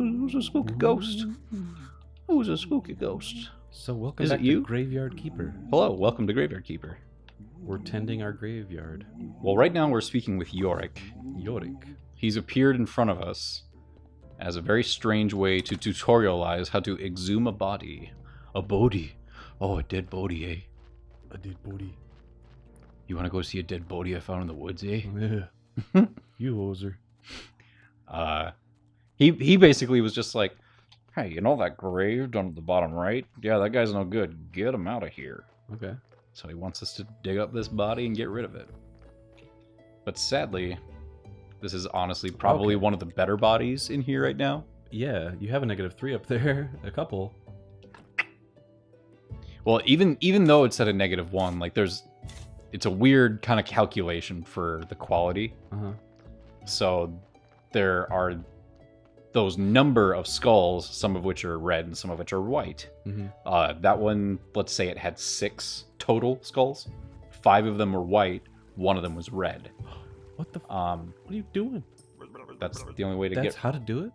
Who's a spooky ghost? Who's a spooky ghost? So welcome Is back it you? to Graveyard Keeper. Hello, welcome to Graveyard Keeper. We're tending our graveyard. Well, right now we're speaking with Yorick. Yorick. He's appeared in front of us as a very strange way to tutorialize how to exhume a body. A body. Oh, a dead body, eh? A dead body. You want to go see a dead body I found in the woods, eh? Yeah. You hoser. He basically was just like, hey, you know that grave down at the bottom right? Yeah, that guy's no good. Get him out of here. Okay. So he wants us to dig up this body and get rid of it. But sadly, this is honestly probably one of the better bodies in here right now. Yeah, you have a -3 up there. A couple. Well, even though it's at a -1, like it's a weird kind of calculation for the quality. Uh-huh. So there are those number of skulls, some of which are red and some of which are white. Mm-hmm. That one, let's say it had 6 total skulls. 5 of them were white. 1 of them was red. What the? What are you doing? That's the only way to That's get how to do it.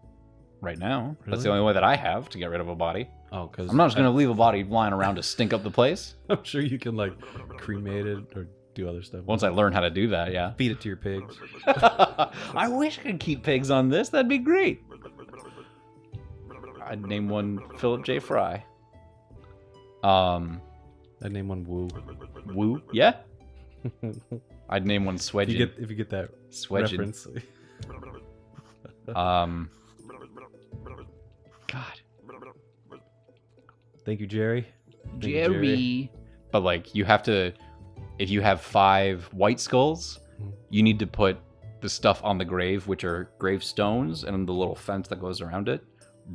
right now. Really? That's the only way that I have to get rid of a body. Oh, because I'm not just gonna leave a body lying around to stink up the place. I'm sure you can like cremate it or do other stuff. Once I learn how to do that, yeah. Feed it to your pigs. I wish I could keep pigs on this. That'd be great. I'd name one Philip J. Fry. I'd name one Woo. Woo? Yeah. I'd name one Swedgen. If you get that Swedgen. reference. God. Thank you, Jerry. Thank you, Jerry. But like, you have to, if you have 5 white skulls, you need to put the stuff on the grave, which are gravestones, and the little fence that goes around it.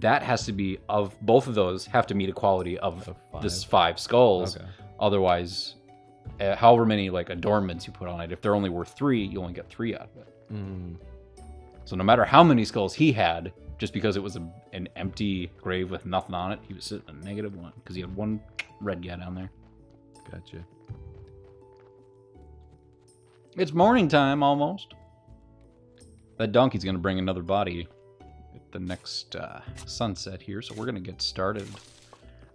That has to be of both of those have to meet a quality of this 5 skulls. Okay. Otherwise, however many like adornments you put on it, if they're only worth 3, you only get 3 out of it. Mm. So no matter how many skulls he had, just because it was an empty grave with nothing on it, he was sitting at -1 because he had 1 red guy down there. Gotcha. It's morning time almost. That donkey's gonna bring another body at the next sunset here, so we're gonna get started.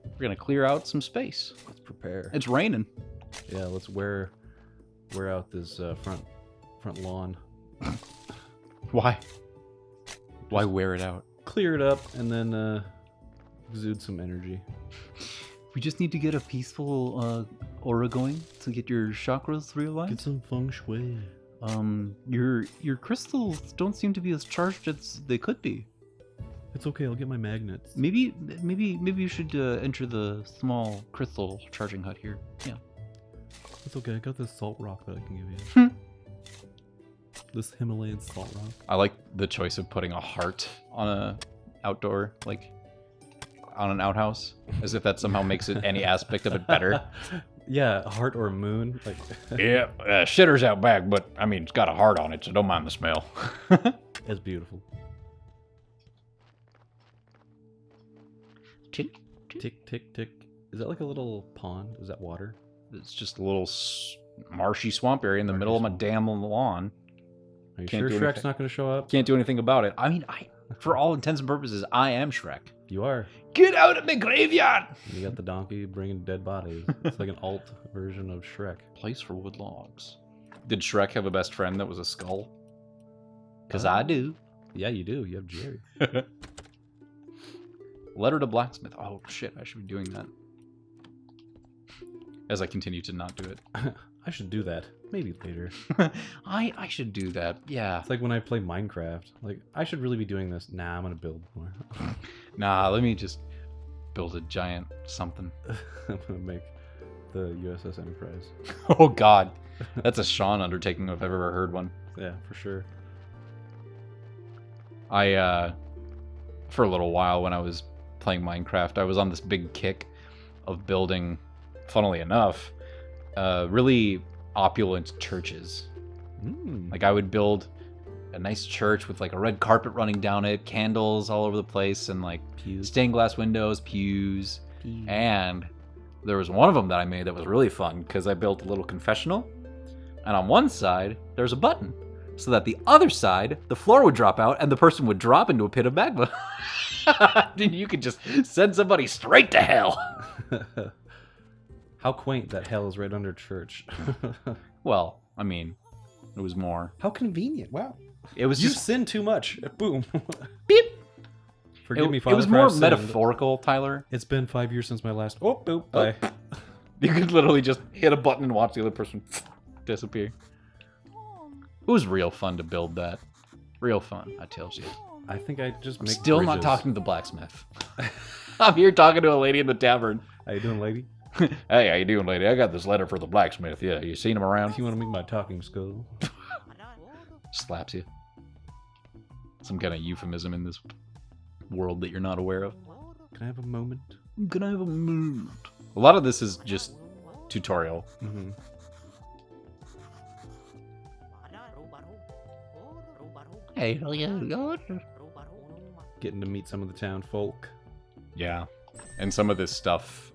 We're gonna clear out some space. Let's prepare. It's raining. Yeah, let's wear out this front lawn. Why? Why wear it out? Clear it up and then exude some energy. We just need to get a peaceful aura going to get your chakras realigned. Get some feng shui. Your crystals don't seem to be as charged as they could be. It's okay. I'll get my magnets. Maybe you should enter the small crystal charging hut here. Yeah. It's okay. I got this salt rock that I can give Hmm. you. This Himalayan salt rock. I like the choice of putting a heart on a outdoor, like on an outhouse, as if that somehow makes it any aspect of it better. Yeah, a heart or a moon. Like Yeah, shitter's out back, but I mean, it's got a heart on it, so don't mind the smell. it's beautiful. Tick, Tick, tick, tick. Is that like a little pond? Is that water? It's just a little marshy swamp area in the middle of my damn lawn. Are you Can't sure do Shrek's anything. not going to show up? Can't do anything about it. I mean, for all intents and purposes, I am Shrek. You are. Get out of my graveyard! You got the donkey bringing dead bodies. It's like an alt version of Shrek. Place for wood logs. Did Shrek have a best friend that was a skull? Because I do. Yeah, you do. You have Jerry. Letter to blacksmith. Oh shit, I should be doing that. As I continue to not do it. I should do that. Maybe later. I should do that. Yeah. It's like when I play Minecraft. Like, I should really be doing this. Nah, I'm going to build more. Nah, let me just build a giant something. I'm going to make the USS Enterprise. Oh god. That's a Sean undertaking if I've ever heard one. Yeah, for sure. For a little while when I was playing Minecraft, I was on this big kick of building, funnily enough, really opulent churches. Like I would build a nice church with like a red carpet running down it, candles all over the place, and like stained glass windows, pews. And there was one of them that I made that was really fun because I built a little confessional, and on one side there's a button so that the other side, the floor would drop out and the person would drop into a pit of magma. Then you could just send somebody straight to hell. How quaint that hell is right under church. Well, I mean, it was more. How convenient. Wow. It was You just sin too much. Boom. beep. Forgive me, Father. It was for more I've sinned. metaphorical, Tyler. It's been 5 years since my last. Oh, boop. Bye. You could literally just hit a button and watch the other person disappear. It was real fun to build that. Real fun, I tells you. I think I just make Still not bridges. talking to the blacksmith. I'm here talking to a lady in the tavern. How you doing, lady? Hey, how you doing, lady? I got this letter for the blacksmith. Yeah, you seen him around? You want to meet my talking skull? Slaps you. Some kind of euphemism in this world that you're not aware of. Can I have a moment? Can I have a moment? A lot of this is just tutorial. Mm-hmm. Hey, how you going? Getting to meet some of the town folk. Yeah. And some of this stuff,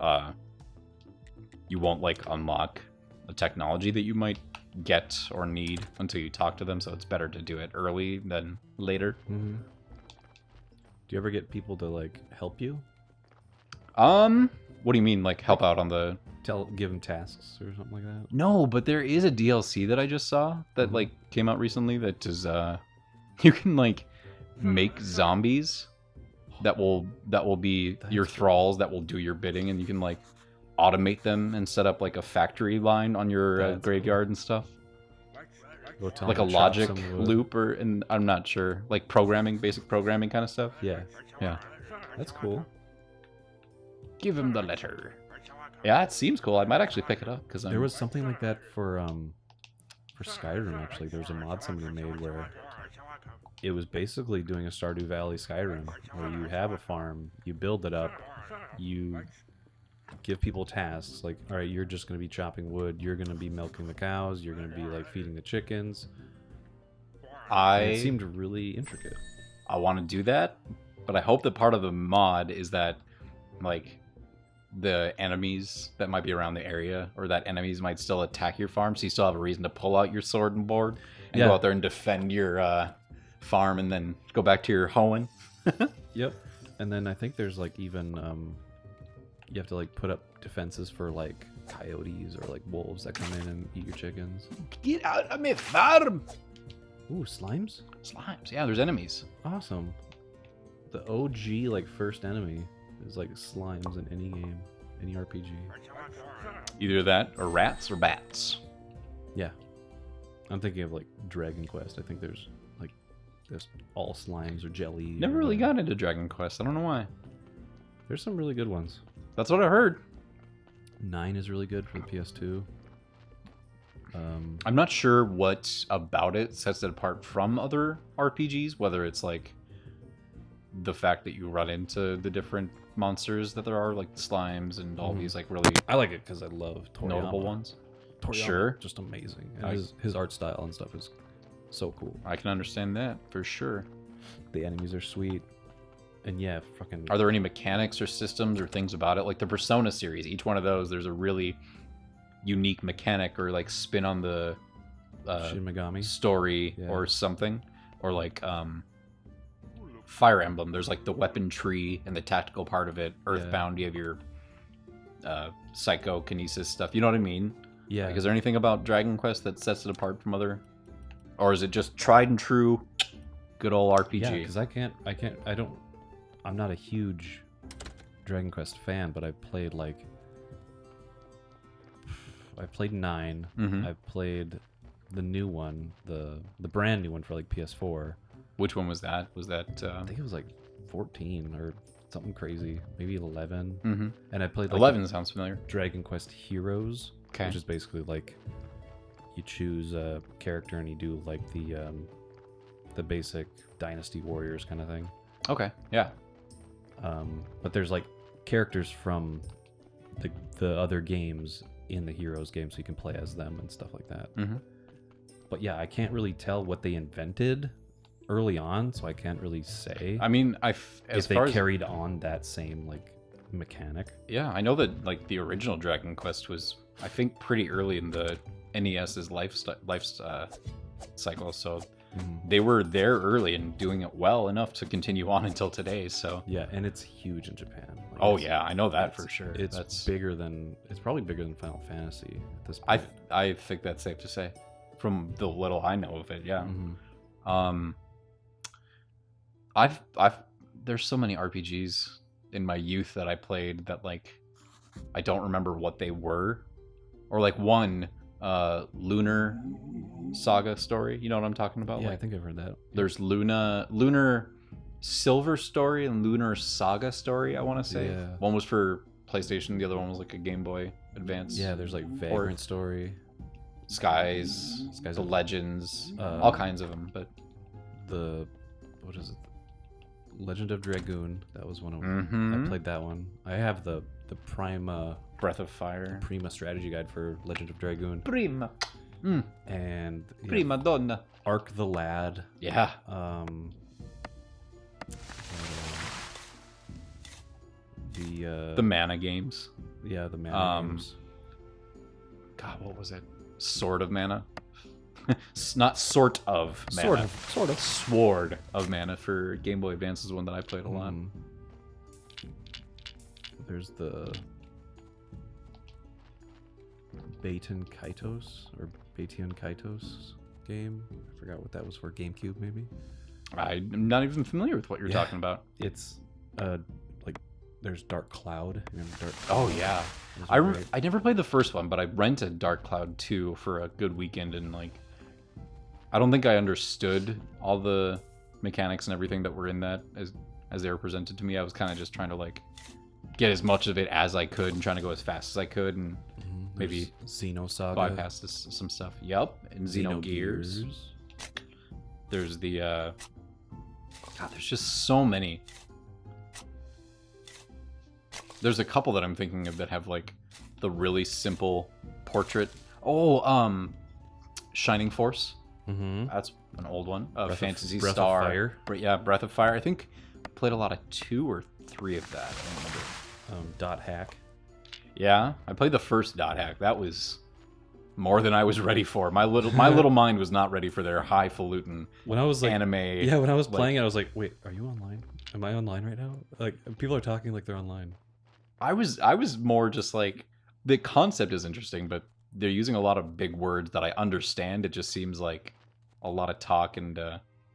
you won't, like, unlock the technology that you might get or need until you talk to them, so it's better to do it early than later. Mm-hmm. Do you ever get people to, like, help you? What do you mean, like, help out on the... Give them tasks or something like that? No, but there is a DLC that I just saw that, like, came out recently that is, you can, like, make zombies that will be your thralls that will do your bidding, and you can, like, automate them and set up, like, a factory line on your graveyard and stuff. Go tell Like a them to chop logic some wood. loop, and I'm not sure. Like, programming, basic programming kind of stuff. Yeah. Yeah. That's cool. Give him the letter. Yeah, it seems cool. I might actually pick it up, because There was something like that for Skyrim, actually. There was a mod somebody made where it was basically doing a Stardew Valley Skyrim, where you have a farm, you build it up, you give people tasks, like, all right, you're just going to be chopping wood, you're going to be milking the cows, you're going to be, like, feeding the chickens. And it seemed really intricate. I want to do that, but I hope that part of the mod is that, like, the enemies that might be around the area, or that enemies might still attack your farm, so you still have a reason to pull out your sword and board and go out there and defend your farm, and then go back to your hoeing. Yep. And then I think there's, like, even you have to, like, put up defenses for, like, coyotes or, like, wolves that come in and eat your chickens. Get out of my farm! Ooh, slimes? Slimes, yeah, there's enemies. Awesome. The OG, like, first enemy is, like, slimes in any game, any RPG. Either that, or rats, or bats. Yeah. I'm thinking of, like, Dragon Quest. I think there's all slimes or jelly. Never really got into Dragon Quest, I don't know why. There's some really good ones. That's what I heard. 9 is really good for the PS2. I'm not sure what about it sets it apart from other RPGs, whether it's, like, the fact that you run into the different monsters that there are, like slimes and all these, like, really I like it because I love Toriyama. notable ones. Toriyama, Sure. just amazing. And his art style and stuff is so cool. I can understand that, for sure. The enemies are sweet. And yeah, fucking... Are there any mechanics or systems or things about it? Like the Persona series, each one of those, there's a really unique mechanic or, like, spin on the Shin Megami story or something. Or, like, Fire Emblem, there's, like, the weapon tree and the tactical part of it. Earthbound, you have your psychokinesis stuff. You know what I mean? Yeah. Like, is there anything about Dragon Quest that sets it apart from other... Or is it just tried and true, good old RPG? Yeah, because I'm not a huge Dragon Quest fan, but I've played, like... I played 9. Mm-hmm. I've played the new one, the brand new one for, like, PS4. Which one was that? Was that... I think it was, like, 14 or something crazy. Maybe 11. Mm-hmm. And I played, like... 11 sounds familiar. Dragon Quest Heroes. Okay. Which is basically, like... You choose a character and you do, like, the basic Dynasty Warriors kind of thing. Okay, yeah. But there's, like, characters from the other games in the Heroes game, so you can play as them and stuff like that. Mm-hmm. But yeah, I can't really tell what they invented early on, so I can't really say. I mean, if they carried on that same, like, mechanic. Yeah, I know that, like, the original Dragon Quest was, I think, pretty early in the NES's life cycle, so they were there early and doing it well enough to continue on until today. So Yeah, and it's huge in Japan. Like, oh yeah, I know that for sure. It's probably bigger than Final Fantasy at this point. I think that's safe to say, from the little I know of it. Yeah. There's so many RPGs in my youth that I played that like I don't remember what they were, or like one Lunar Saga story. You know what I'm talking about? Yeah, like, I think I've heard that. There's Lunar Silver Story and Lunar Saga Story, I want to say. Yeah. One was for PlayStation, the other one was like a Game Boy Advance. Yeah, there's like Vagrant Story, Skies of Legends, all kinds of them. But what is it? Legend of Dragoon. That was one of them. Mm-hmm. I played that one. I have the Prima Breath of Fire. Prima strategy guide for Legend of Dragoon. Prima. And Prima donna. Ark the Lad. Yeah. The mana games. Yeah, the mana games. God, what was it? Sword of Mana? Not sort of mana. Sort of. Sword of Mana for Game Boy Advance is one that I played a lot. There's the Baten Kaitos or Batian Kaitos game. I forgot what that was for. GameCube, maybe. I'm not even familiar with what you're talking about. It's like there's Dark Cloud. Oh yeah, I never played the first one, but I rented Dark Cloud 2 for a good weekend, and like I don't think I understood all the mechanics and everything that were in that as they were presented to me. I was kind of just trying to like get as much of it as I could and trying to go as fast as I could, and maybe Xenosaga bypass some stuff. Yep, and Xenogears. There's the God, there's just so many. There's a couple that I'm thinking of that have like the really simple portrait. Oh, Shining Force. That's an old one. Phantasy Breath Star. of Fire. Yeah, Breath of Fire. I think I played a lot of 2 or 3 of that. I don't remember. Dot Hack. Yeah, I played the first Dot Hack. That was more than I was ready for. My little mind was not ready for their highfalutin when I was like, anime. Yeah, when I was playing it, I was like, wait, are you online? Am I online right now? Like people are talking like they're online. I was more just like, the concept is interesting, but they're using a lot of big words that I understand. It just seems like a lot of talk and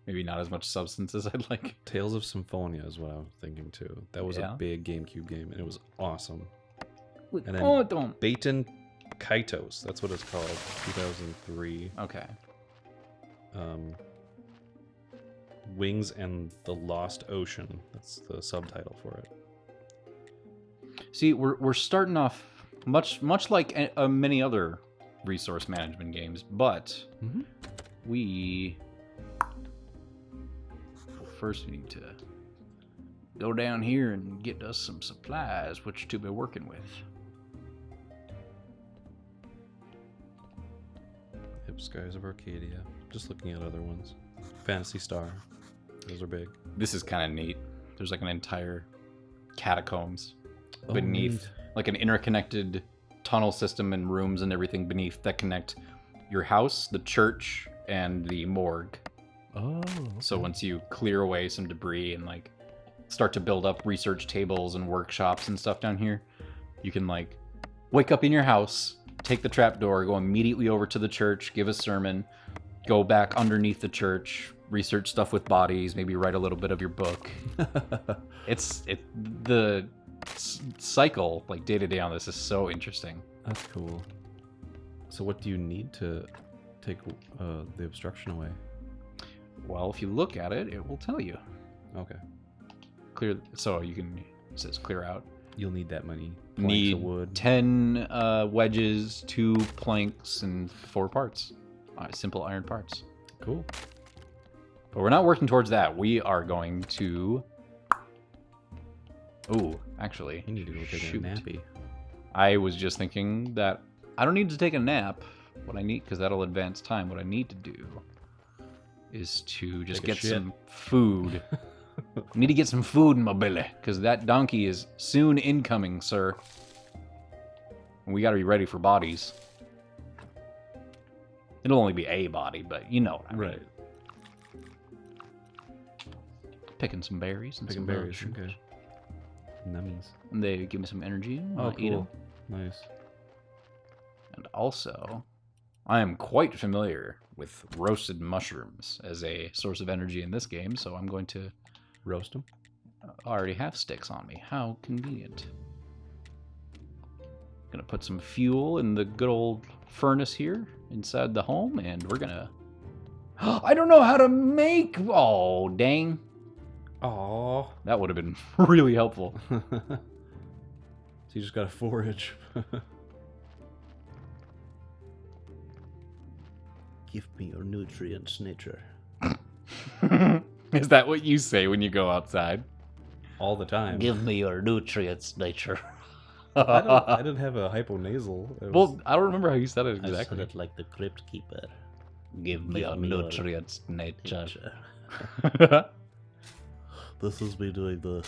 maybe not as much substance as I'd like. Tales of Symphonia is what I was thinking too. That was a big GameCube game, and it was awesome. And then Baten Kaitos, that's what it's called, 2003. Okay. Wings and the Lost Ocean. That's the subtitle for it. See, we're starting off much like many other resource management games, but first we need to go down here and get us some supplies, which to be working with. Hip Skies of Arcadia. Just looking at other ones. Phantasy Star. Those are big. This is kind of neat. There's like an entire catacombs beneath, like an interconnected tunnel system and rooms and everything beneath that connect your house, the church, and the morgue. Oh. Okay. So once you clear away some debris and like start to build up research tables and workshops and stuff down here, you can like wake up in your house, take the trapdoor, go immediately over to the church, give a sermon, go back underneath the church, research stuff with bodies, maybe write a little bit of your book. The cycle, like day to day on this, is so interesting. That's cool. So what do you need to take the obstruction away? Well, if you look at it, it will tell you. Okay. Clear. So you can. It says clear out. You'll need that many planks Need of wood. 10 wedges, 2 planks, and 4 parts. Simple iron parts. Cool. But we're not working towards that. We are going to... Ooh, actually. You need to go take a nappy. I was just thinking that I don't need to take a nap. What I need, because that'll advance time, what I need to do is to just get some food. I need to get some food in my belly, because that donkey is soon incoming, sir. And we got to be ready for bodies. It'll only be a body, but you know what I mean. Right. Picking some berries and Picking some berries. mushrooms. Okay. Nummies. And they give me some energy. Oh, Eat 'em. cool. Nice. And also, I am quite familiar with roasted mushrooms as a source of energy in this game, so I'm going to Roast them. already have sticks on me. How convenient. Gonna put some fuel in the good old furnace here inside the home, and we're gonna... I don't know how to make... Oh, dang. Aww. That would have been really helpful. So you just gotta forage. Give me your nutrients, nature. Is that what you say when you go outside? All the time. Give me your nutrients, nature. I didn't have a hyponasal. It was- Well, I don't remember how you said it I exactly. said it like the crypt keeper. Give me your me your nutrients, nature. This is me doing the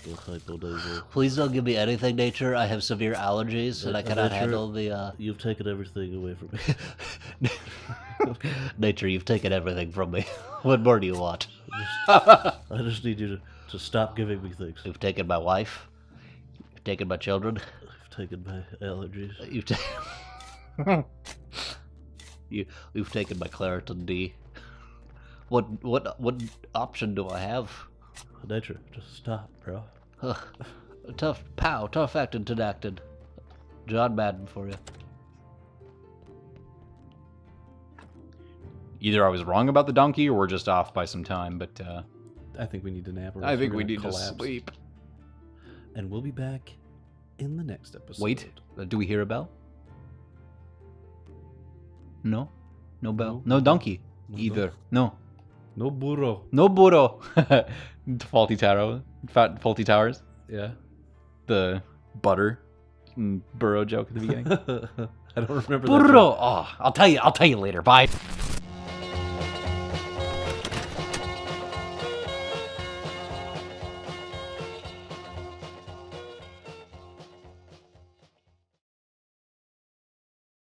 hyponasal. Please don't give me anything, nature. I have severe allergies and I cannot Nature, handle the. You've taken everything away from me. Nature, you've taken everything from me. What more do you want? I just need you to stop giving me things. You've taken my wife. You've taken my children. You've taken my allergies. You've taken my Claritin D. What option do I have? Nature, just stop, bro. Tough acting, tenactin. John Madden for you. Either I was wrong about the donkey or we're just off by some time, but I think we need to nap. Or I else think we're we gonna need to collapse. sleep. And we'll be back in the next episode. Wait, do we hear a bell? No? No bell? No. No donkey? No Either. No. No burro. No burro. Faulty towers. Yeah. The butter and burro joke at the beginning. I don't remember that. Burro. Oh, I'll tell you later. Bye.